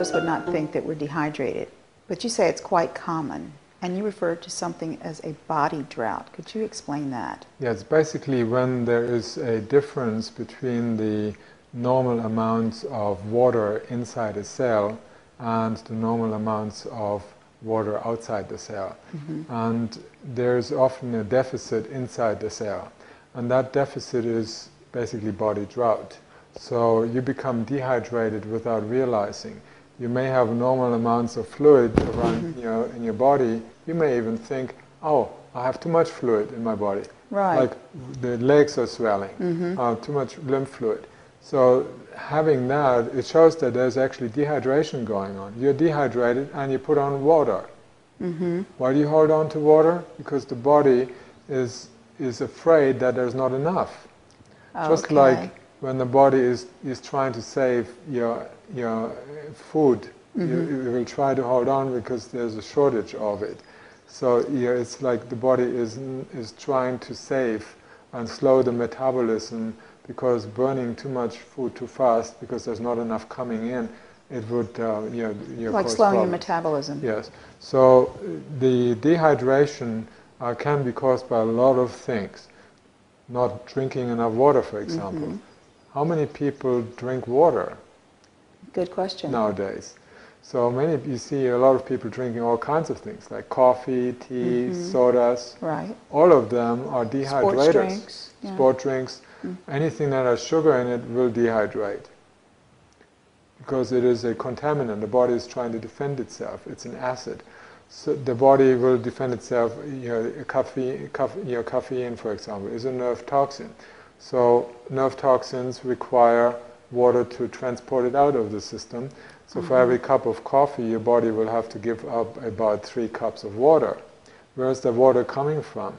us would not think that we're dehydrated, but you say it's quite common, and you refer to something as a body drought. Could you explain that? Yes, basically when there is a difference between the normal amounts of water inside a cell and the normal amounts of water outside the cell. And there's often a deficit inside the cell, and that deficit is basically body drought. So you become dehydrated without realizing. You may have normal amounts of fluid around, in your body. You may even think, oh, I have too much fluid in my body. Right. Like the legs are swelling, too much lymph fluid. So having that, it shows that there's actually dehydration going on. You're dehydrated and you put on water. Why do you hold on to water? Because the body is afraid that there's not enough. Just like when the body is trying to save your food, you will try to hold on because there's a shortage of it. So it's like the body is trying to save and slow the metabolism, because burning too much food too fast because there's not enough coming in, it would like cause slowing your problems. metabolism. Yes. So the dehydration can be caused by a lot of things. Not drinking enough water, for example. How many people drink water? Good question. Nowadays. So you see a lot of people drinking all kinds of things, like coffee, tea, sodas. Right. All of them are dehydrators. Sports drinks. Yeah. Sport drinks. Anything that has sugar in it will dehydrate, because it is a contaminant. The body is trying to defend itself. It's an acid. So the body will defend itself. Caffeine, for example, is a nerve toxin. So nerve toxins require water to transport it out of the system. So for every cup of coffee, your body will have to give up about 3 cups of water. Where's the water coming from?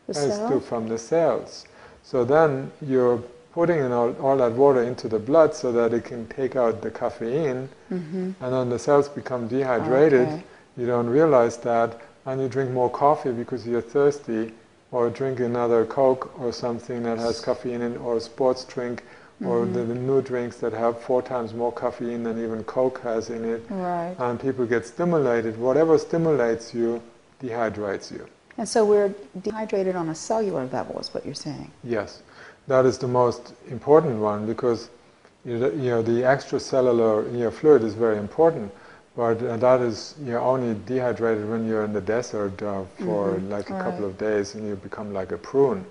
The from the cells. So then you're putting all that water into the blood so that it can take out the caffeine, and then the cells become dehydrated. You don't realize that, and you drink more coffee because you're thirsty, or drink another Coke or something that has caffeine in, or a sports drink, or the new drinks that have 4 times more caffeine than even Coke has in it. Right. And people get stimulated. Whatever stimulates you dehydrates you. And so we're dehydrated on a cellular level, is what you're saying. Yes, that is the most important one, because the extracellular fluid is very important, but that is only dehydrated when you're in the desert for like a couple of days, and you become like a prune.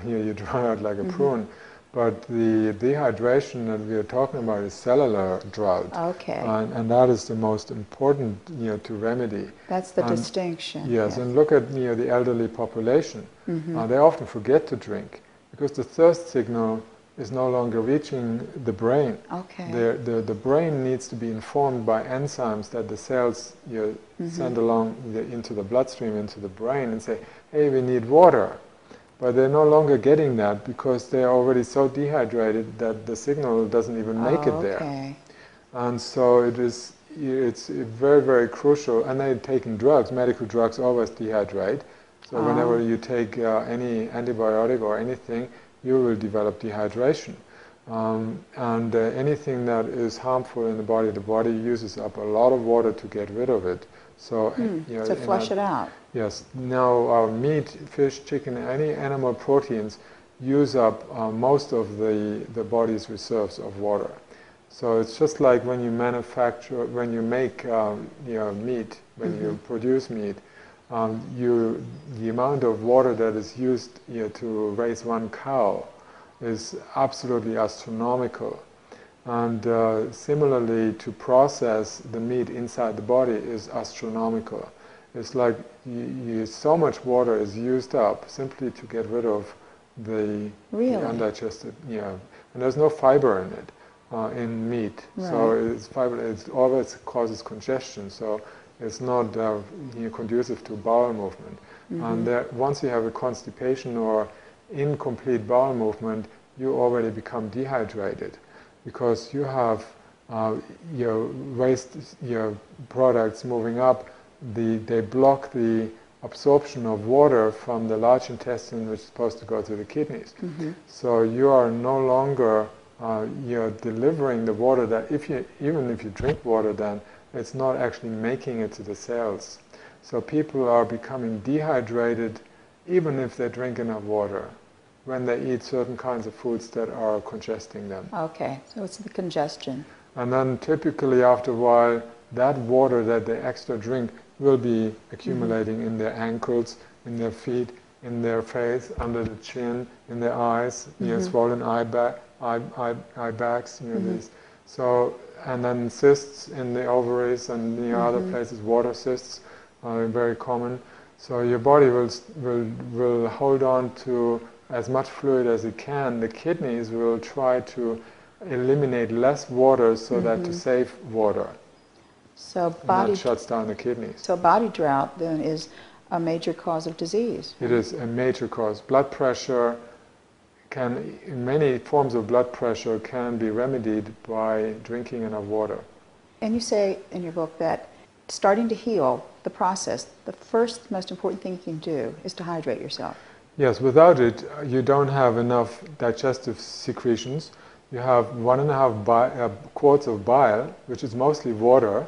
You dry out like a prune. But the dehydration that we are talking about is cellular drought. Okay. And that is the most important to remedy. That's the distinction. Yes, and look at the elderly population. They often forget to drink because the thirst signal is no longer reaching the brain. Okay. The brain needs to be informed by enzymes that the cells send along into the bloodstream, into the brain, and say, hey, we need water. But they're no longer getting that because they're already so dehydrated that the signal doesn't even make it there. And so it's very, very crucial. And they're taking drugs. Medical drugs always dehydrate. So whenever you take any antibiotic or anything, you will develop dehydration. And anything that is harmful in the body uses up a lot of water to get rid of it. So to flush it out. Yes. Now, our meat, fish, chicken, any animal proteins use up most of the body's reserves of water. So it's just like when you when you make meat, when you produce meat, the amount of water that is used to raise one cow is absolutely astronomical. And similarly, to process the meat inside the body is astronomical. It's like so much water is used up simply to get rid of the undigested. And there's no fiber in it, in meat. So it always causes congestion. So it's not conducive to bowel movement. And once you have a constipation or incomplete bowel movement, you already become dehydrated, because you have your waste products moving up. They block the absorption of water from the large intestine, which is supposed to go to the kidneys. So you are no longer you're delivering the water that even if you drink water, then it's not actually making it to the cells. So people are becoming dehydrated even if they drink enough water, when they eat certain kinds of foods that are congesting them. Okay, so it's the congestion. And then typically after a while, that water that they extra drink will be accumulating in their ankles, in their feet, in their face, under the chin, in their eyes, swollen eye bags, these. So, and then cysts in the ovaries and other places, water cysts are very common. So your body will hold on to as much fluid as it can. The kidneys will try to eliminate less water so that to save water. So that shuts down the kidneys. So body drought then is a major cause of disease. It is a major cause. Blood pressure many forms of blood pressure can be remedied by drinking enough water. And you say in your book that starting to heal the process, the first most important thing you can do is to hydrate yourself. Yes, without it, you don't have enough digestive secretions. You have 1.5 quarts of bile, which is mostly water,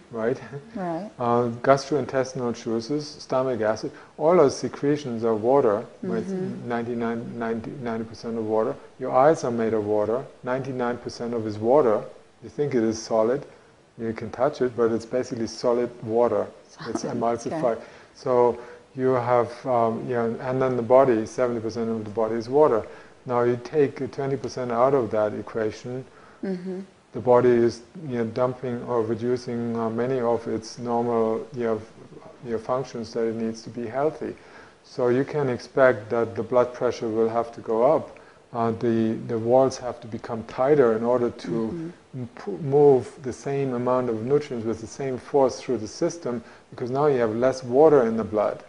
right? Right. Gastrointestinal juices, stomach acid, all those secretions are water, 90% of water. Your eyes are made of water, 99% of it is water. You think it is solid, you can touch it, but it's basically solid water. It's emulsified. Okay. So you have, and then the body, 70% of the body is water. Now you take 20% out of that equation, the body is dumping or reducing many of its normal functions that it needs to be healthy. So you can expect that the blood pressure will have to go up. The walls have to become tighter in order to move the same amount of nutrients with the same force through the system, because now you have less water in the blood.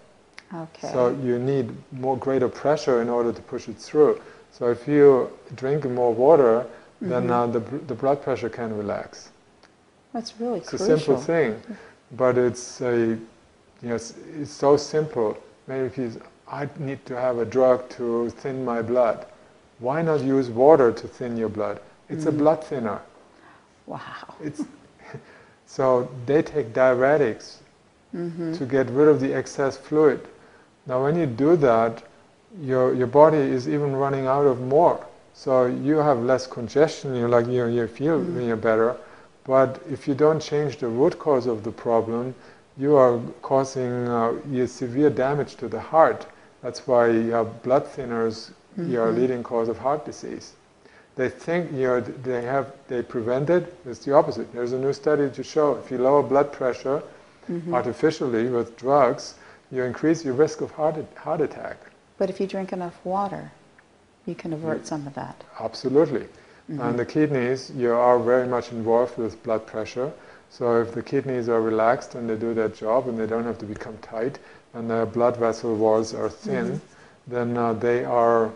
Okay. So you need greater pressure in order to push it through. So if you drink more water, then the blood pressure can relax. That's really it's crucial. It's a simple thing, but it's it's so simple. Maybe if I need to have a drug to thin my blood. Why not use water to thin your blood? It's a blood thinner. Wow. So they take diuretics to get rid of the excess fluid. Now when you do that, your body is even running out of more. So you have less congestion, you feel better. But if you don't change the root cause of the problem, you are causing severe damage to the heart. That's why blood thinners are a leading cause of heart disease. They think they prevent it. It's the opposite. There's a new study to show if you lower blood pressure artificially with drugs, you increase your risk of heart attack. But if you drink enough water, you can avert some of that. Absolutely. And the kidneys, you are very much involved with blood pressure. So if the kidneys are relaxed and they do their job and they don't have to become tight and their blood vessel walls are thin, then they are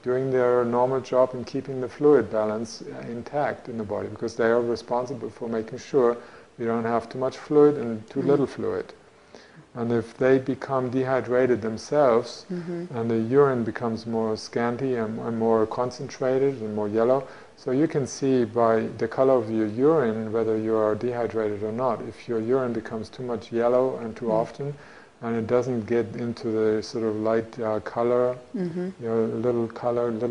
doing their normal job in keeping the fluid balance intact in the body, because they are responsible for making sure you don't have too much fluid and too little fluid. And if they become dehydrated themselves and the urine becomes more scanty and more concentrated and more yellow, so you can see by the color of your urine whether you are dehydrated or not. If your urine becomes too much yellow and too often, and it doesn't get into the sort of light color, little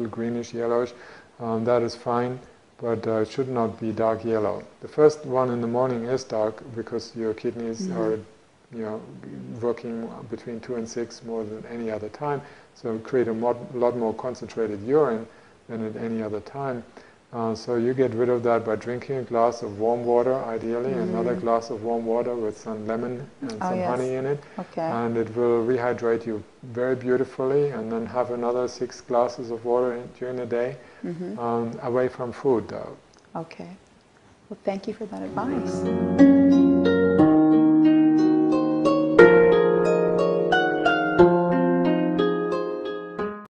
greenish yellowish, that is fine, but it should not be dark yellow. The first one in the morning is dark because your kidneys are working between 2 and 6 more than any other time, so create a lot more concentrated urine than at any other time. So you get rid of that by drinking a glass of warm water, ideally, another glass of warm water with some lemon and some honey in it, and it will rehydrate you very beautifully. And then have another 6 glasses of water during the day, away from food though. Okay. Well, thank you for that advice.